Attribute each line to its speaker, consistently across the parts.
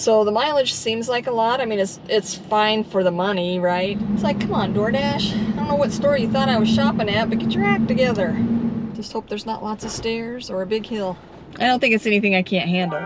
Speaker 1: So the mileage seems like a lot. I mean, it's fine for the money, right? It's like, come on, DoorDash. I don't know what store you thought I was shopping at, but get your act together. Just hope there's not lots of stairs or a big hill. I don't think it's anything I can't handle.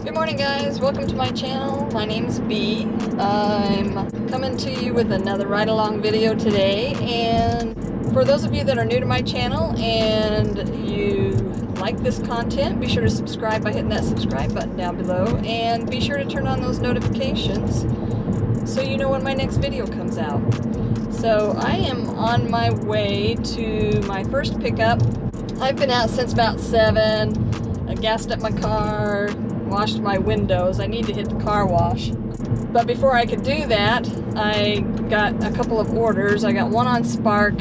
Speaker 1: Good morning, guys. Welcome to my channel. My name's Bee. I'm coming to you with another ride-along video today, and for those of you that are new to my channel and you like this content, be sure to subscribe by hitting that subscribe button down below, and be sure to turn on those notifications so you know when my next video comes out. So I am on my way to my first pickup. I've been out since about 7. I gassed up my car, washed my windows. I need to hit the car wash. But before I could do that, I got a couple of orders. I got one on Spark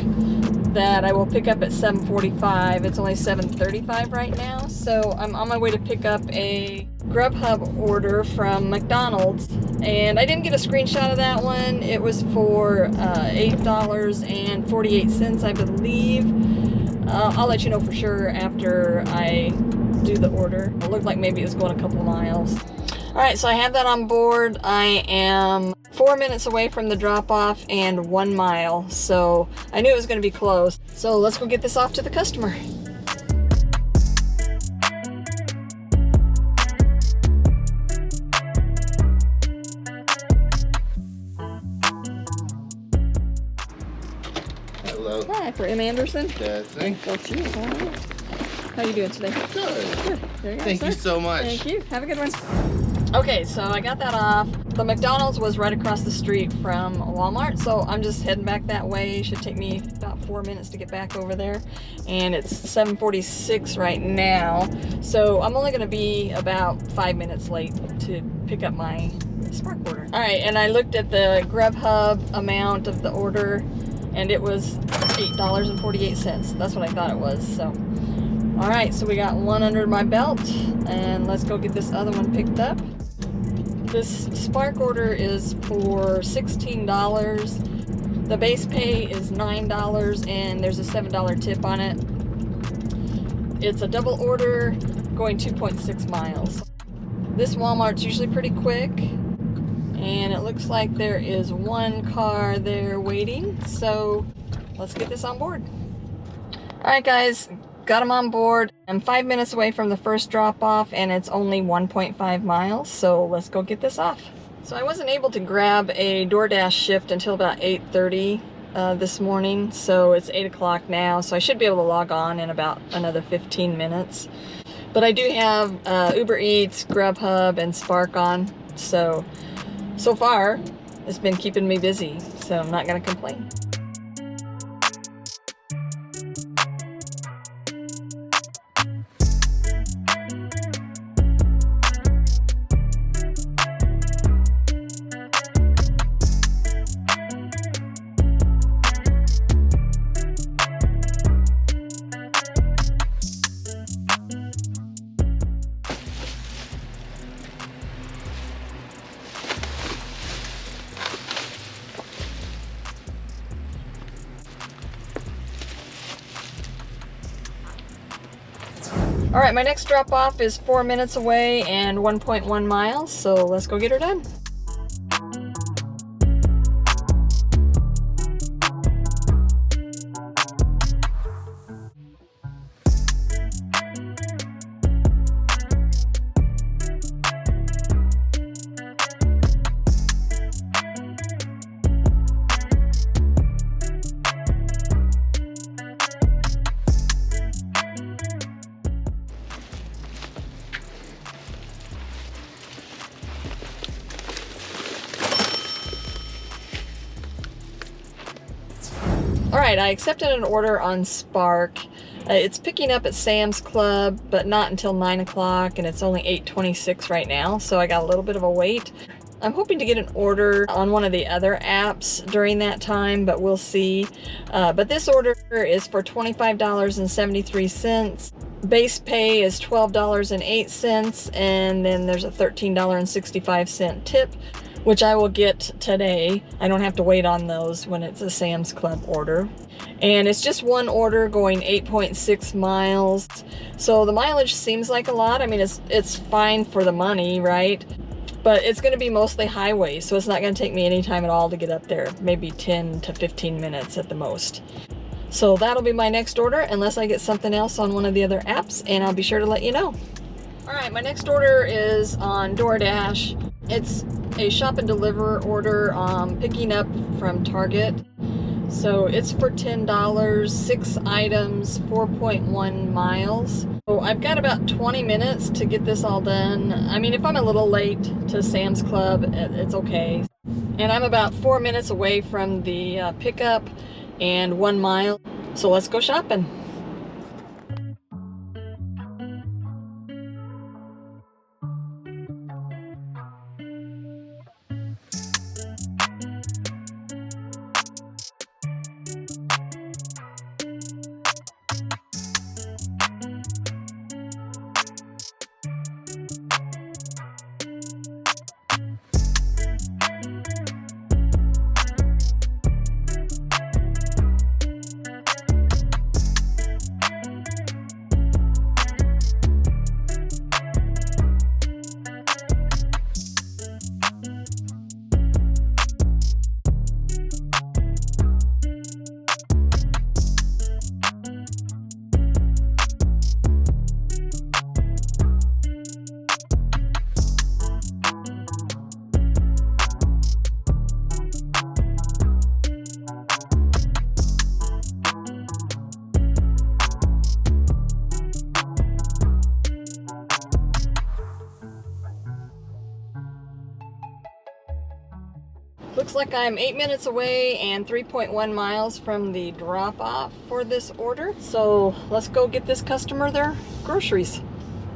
Speaker 1: that I will pick up at 7:45. It's only 7:35 right now. So I'm on my way to pick up a GrubHub order from McDonald's. And I didn't get a screenshot of that one. It was for $8.48, I believe. I'll let you know for sure after I do the order. It looked like maybe it was going a couple miles. Alright, so I have that on board. I am 4 minutes away from the drop-off and 1 mile, so I knew it was going to be close. So let's go get this off to the customer.
Speaker 2: Hello.
Speaker 1: Hi, for M. Anderson.
Speaker 2: That's me.
Speaker 1: That's you. All right. How are you doing today?
Speaker 2: Good.
Speaker 1: Good. There you go,
Speaker 2: Thank
Speaker 1: sir.
Speaker 2: you so much.
Speaker 1: Thank you. Have a good one. Okay, so I got that off. The McDonald's was right across the street from Walmart, so I'm just heading back that way. It should take me about 4 minutes to get back over there. And it's 7:46 right now, so I'm only going to be about 5 minutes late to pick up my Spark order. All right, and I looked at the GrubHub amount of the order, and it was $8.48. That's what I thought it was, so. All right, so we got one under my belt, and let's go get this other one picked up. This Spark order is for $16. The base pay is $9, and there's a $7 tip on it. It's a double order going 2.6 miles. This Walmart's usually pretty quick, and it looks like there is one car there waiting, so let's get this on board. All right, guys. Got them on board. I'm 5 minutes away from the first drop-off, and it's only 1.5 miles, so let's go get this off. So I wasn't able to grab a DoorDash shift until about 8:30 this morning, so it's 8 o'clock now, so I should be able to log on in about another 15 minutes. But I do have UberEats, GrubHub, and Spark on, so far it's been keeping me busy, so I'm not going to complain. All right, my next drop off is 4 minutes away and 1.1 miles, so let's go get her done. Alright, I accepted an order on Spark. It's picking up at Sam's Club, but not until 9 o'clock, and it's only 8:26 right now, so I got a little bit of a wait. I'm hoping to get an order on one of the other apps during that time, but we'll see. But this order is for $25.73. Base pay is $12.08, and then there's a $13.65 tip. which I will get today. I don't have to wait on those when it's a Sam's Club order. And it's just one order going 8.6 miles. So the mileage seems like a lot. I mean, it's fine for the money, right? But it's going to be mostly highway, so it's not going to take me any time at all to get up there. Maybe 10 to 15 minutes at the most. So that'll be my next order, unless I get something else on one of the other apps, and I'll be sure to let you know. All right, my next order is on DoorDash. It's a shop and deliver order, picking up from Target. So it's for $10, 6 items, 4.1 miles. So I've got about 20 minutes to get this all done. I mean, if I'm a little late to Sam's Club, it's okay. And I'm about 4 minutes away from the pickup and 1 mile. So let's go shopping. Looks like I'm 8 minutes away and 3.1 miles from the drop-off for this order. So let's go get this customer their groceries.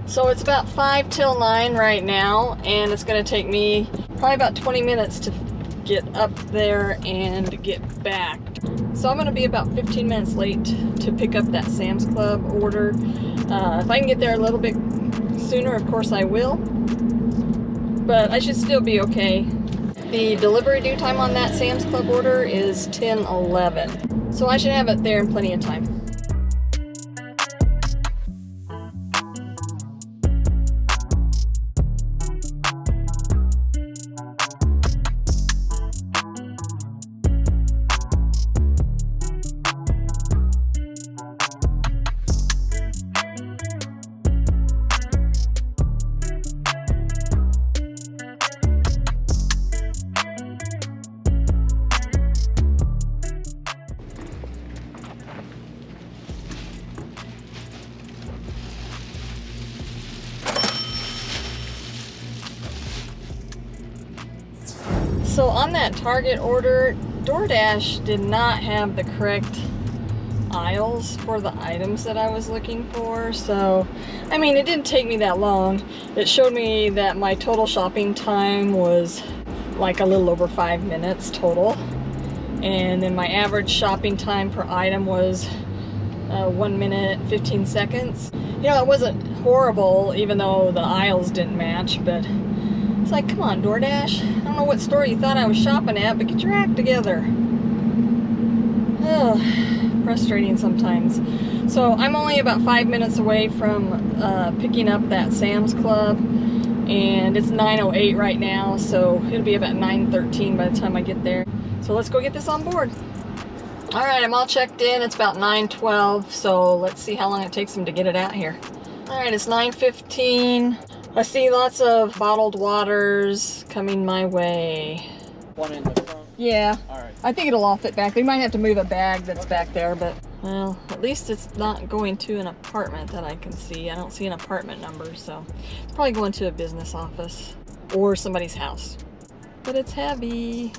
Speaker 1: So it's about 5 till 9 right now, and it's gonna take me probably about 20 minutes to get up there and get back. So I'm gonna be about 15 minutes late to pick up that Sam's Club order. If I can get there a little bit sooner, of course I will, but I should still be okay. The delivery due time on that Sam's Club order is 10:11, so I should have it there in plenty of time. So on that Target order, DoorDash did not have the correct aisles for the items that I was looking for. So, I mean, it didn't take me that long. It showed me that my total shopping time was like a little over 5 minutes total. And then my average shopping time per item was 1 minute, 15 seconds. You know, it wasn't horrible, even though the aisles didn't match, but it's like, come on, DoorDash. I don't know what store you thought I was shopping at, but get your act together. Ugh, frustrating sometimes. So I'm only about 5 minutes away from picking up that Sam's Club, and it's 9:08 right now, so it'll be about 9:13 by the time I get there. So let's go get this on board. All right, I'm all checked in. It's about 9:12, so let's see how long it takes them to get it out here. All right, it's 9:15. I see lots of bottled waters coming my way.
Speaker 2: One in the front?
Speaker 1: Yeah.
Speaker 2: All right.
Speaker 1: I think it'll all fit back. They might have to move a bag that's back there, but, well, at least it's not going to an apartment that I can see. I don't see an apartment number, so it's probably going to a business office or somebody's house. But it's heavy.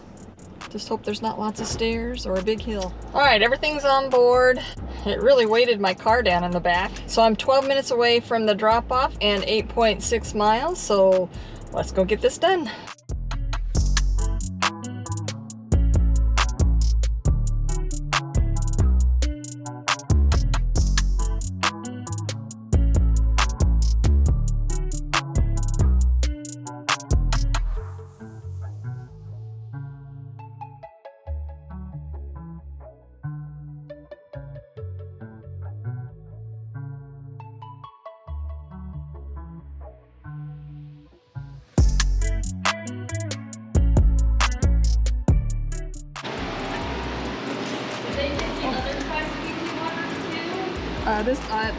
Speaker 1: Just hope there's not lots of stairs or a big hill. All right, everything's on board. It really weighted my car down in the back. So I'm 12 minutes away from the drop-off and 8.6 miles, so let's go get this done.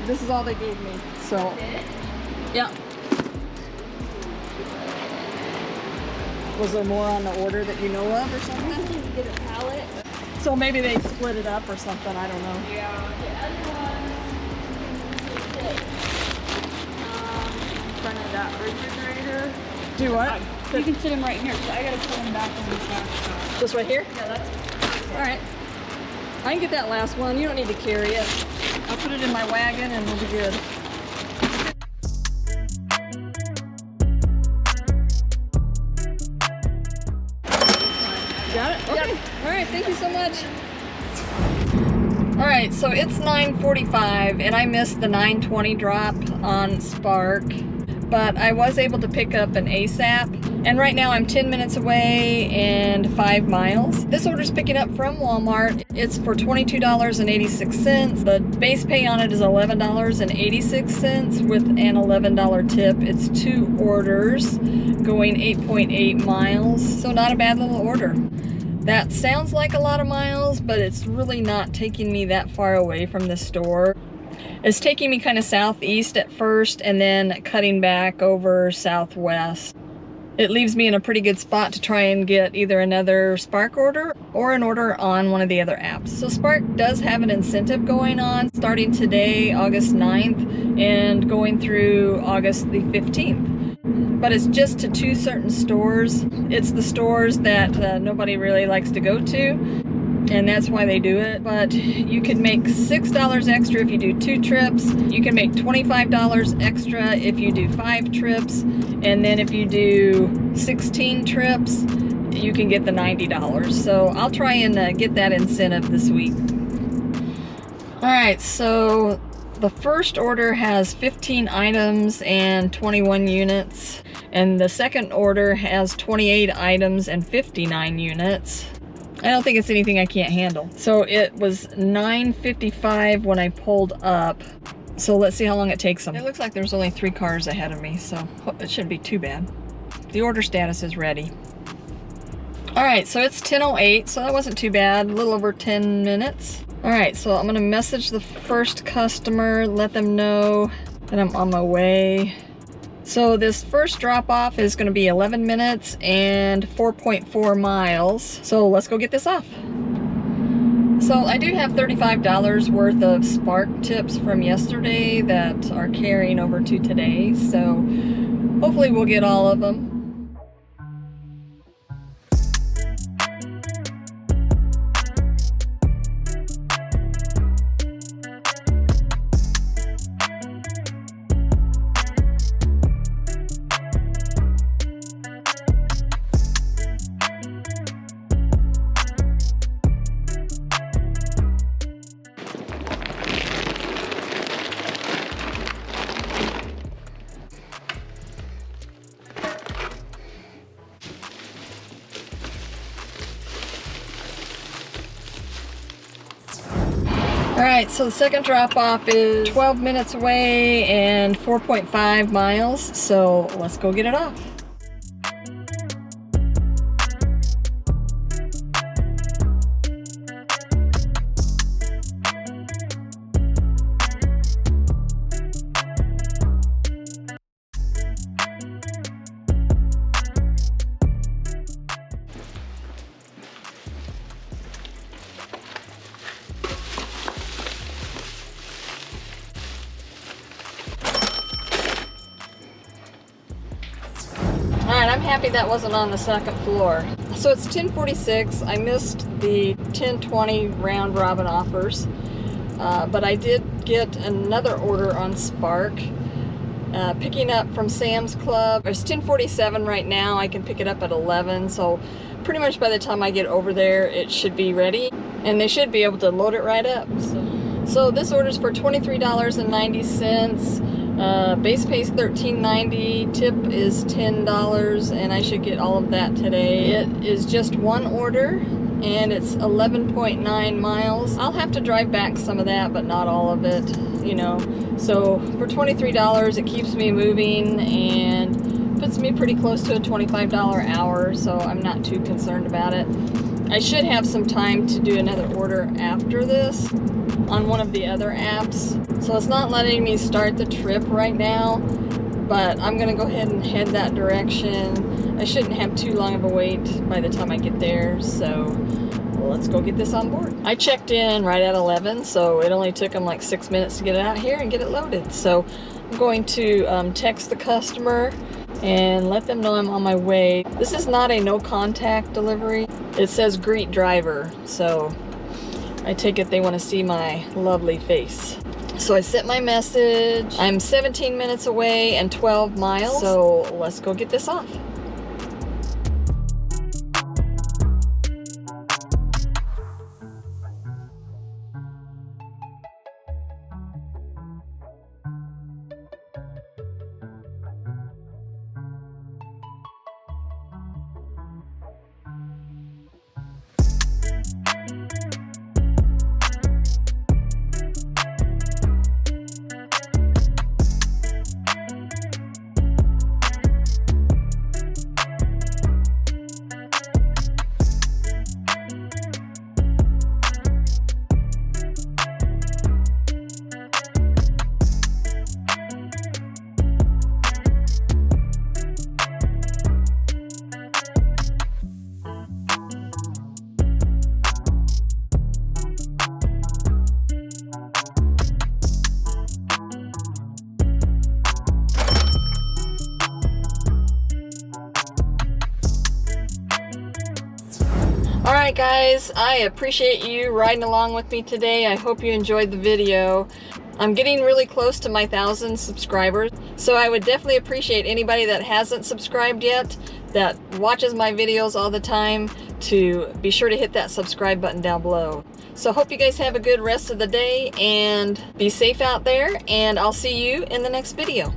Speaker 1: This is all they gave me. So, yeah. Was there more on the order that you know of or something?
Speaker 2: You get a pallet.
Speaker 1: So maybe they split it up or something. I don't know.
Speaker 2: Yeah. The other one is in front of that refrigerator.
Speaker 1: Do what?
Speaker 2: You can sit them right here. So I gotta put them back in the back.
Speaker 1: This right here?
Speaker 2: Yeah, that's perfect.
Speaker 1: All right. I can get that last one. You don't need to carry it. I'll put it in my wagon and we'll be good. Got it? Okay. Yep. All right, thank you so much. All right, so it's 9:45 and I missed the 9:20 drop on Spark, but I was able to pick up an ASAP. And right now I'm 10 minutes away and 5 miles. This order's picking up from Walmart. It's for $22.86. The base pay on it is $11.86 with an $11 tip. It's 2 orders going 8.8 miles. So not a bad little order. That sounds like a lot of miles, but it's really not taking me that far away from the store. It's taking me kind of southeast at first and then cutting back over southwest. It leaves me in a pretty good spot to try and get either another Spark order or an order on one of the other apps. So Spark does have an incentive going on starting today, August 9th, and going through August the 15th. But it's just to 2 certain stores. It's the stores that nobody really likes to go to, and that's why they do it. But you can make $6 extra if you do 2 trips. You can make $25 extra if you do 5 trips. And then if you do 16 trips, you can get the $90. So I'll try and get that incentive this week. All right, so the first order has 15 items and 21 units. And the second order has 28 items and 59 units. I don't think it's anything I can't handle. So it was 9:55 when I pulled up. So let's see how long it takes them. It looks like there's only 3 cars ahead of me, so it shouldn't be too bad. The order status is ready. All right, so it's 10:08, so that wasn't too bad, a little over 10 minutes. All right, so I'm gonna message the first customer, let them know that I'm on my way. So this first drop off is gonna be 11 minutes and 4.4 miles. So let's go get this off. So I do have $35 worth of Spark tips from yesterday that are carrying over to today. So hopefully we'll get all of them. All right, so the second drop off is 12 minutes away and 4.5 miles. So let's go get it off. Alright, I'm happy that wasn't on the second floor. So it's 10:46. I missed the 10:20 round robin offers, but I did get another order on Spark. Picking up from Sam's Club. It's 10:47 right now. I can pick it up at 11, so pretty much by the time I get over there, it should be ready, and they should be able to load it right up. So this order's for $23.90. Base pay is $13.90, tip is $10, and I should get all of that today. It is just one order, and it's 11.9 miles. I'll have to drive back some of that, but not all of it, you know. So for $23, it keeps me moving and puts me pretty close to a $25 hour, so I'm not too concerned about it. I should have some time to do another order after this on one of the other apps. So it's not letting me start the trip right now, but I'm gonna go ahead and head that direction. I shouldn't have too long of a wait by the time I get there, so let's go get this on board. I checked in right at 11, so it only took them like 6 minutes to get it out here and get it loaded. So I'm going to text the customer and let them know I'm on my way. This is not a no contact delivery. It says greet driver, so I take it they want to see my lovely face. So I sent my message. I'm 17 minutes away and 12 miles, so let's go get this off. Alright guys, I appreciate you riding along with me today. I hope you enjoyed the video. I'm getting really close to my 1,000 subscribers, so I would definitely appreciate anybody that hasn't subscribed yet, that watches my videos all the time, to be sure to hit that subscribe button down below. So hope you guys have a good rest of the day and be safe out there, and I'll see you in the next video.